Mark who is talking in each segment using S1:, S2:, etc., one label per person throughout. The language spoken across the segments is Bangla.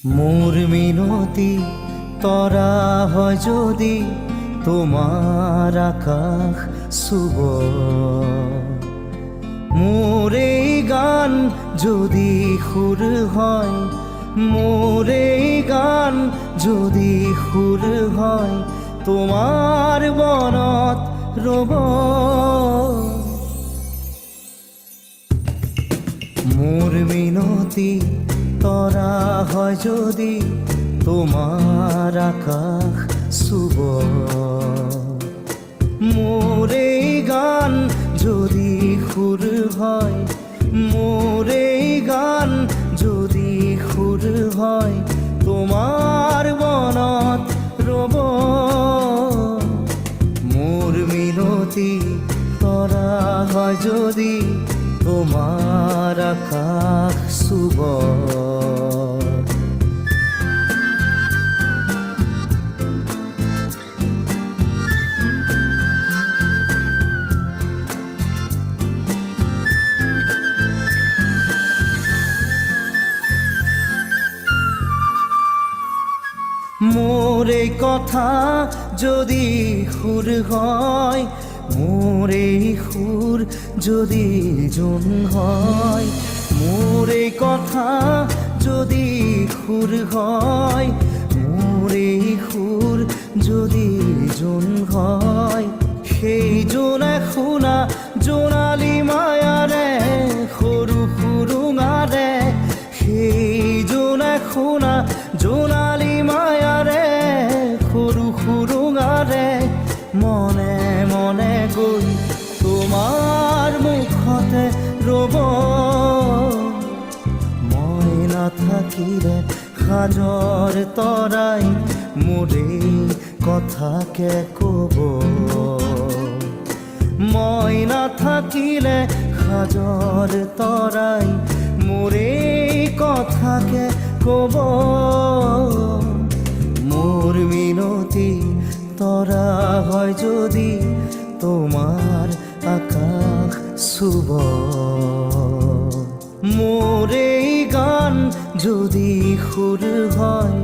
S1: মোর মিনতি তরা হয় যদি তোমার আকাশ শুভ, মোর এই গান যদি সুর হয়, মোর এই গান যদি সুর হয়, তোমার বনত রব। মোর মিনতি তরা হয় যদি তোমার আকাশ শুভ, মোর এই গান যদি সুর হয়, মোর এই গান যদি সুর হয়, তোমার বনত রব। মোর মিনতি তরা হয় যদি তোমার আকাশ শুভ। মোর এই কথা যদি সুর হয়, মোর এই সুর যদি জন হয়, মোর এই কথা যদি সুর হয়, মোর এই সুর যদি জন হয়, সেই জোনে শুনা জোনালী মায়ারে সৰু সুৰুঙাৰে, সেই জোনে শুনা জোনালী মায়াৰে সৰু সুৰুঙাৰে, মনে মনে গৈ তোমাৰ মুখতে ৰব। মই নাথাকিলে সাজৰ তৰাই মোৰে কথাকে ক'ব, মই নাথাকিলে সাজৰ তৰাই মোৰে কথাকে ক'ব। মোর মিনতি তরা হয় যদি তোমার আকাশ শুভ, মোর এই গান যদি সুর হয়,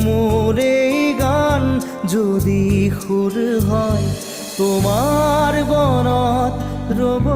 S1: মোর এই গান যদি সুর হয়, তোমার বনত রব।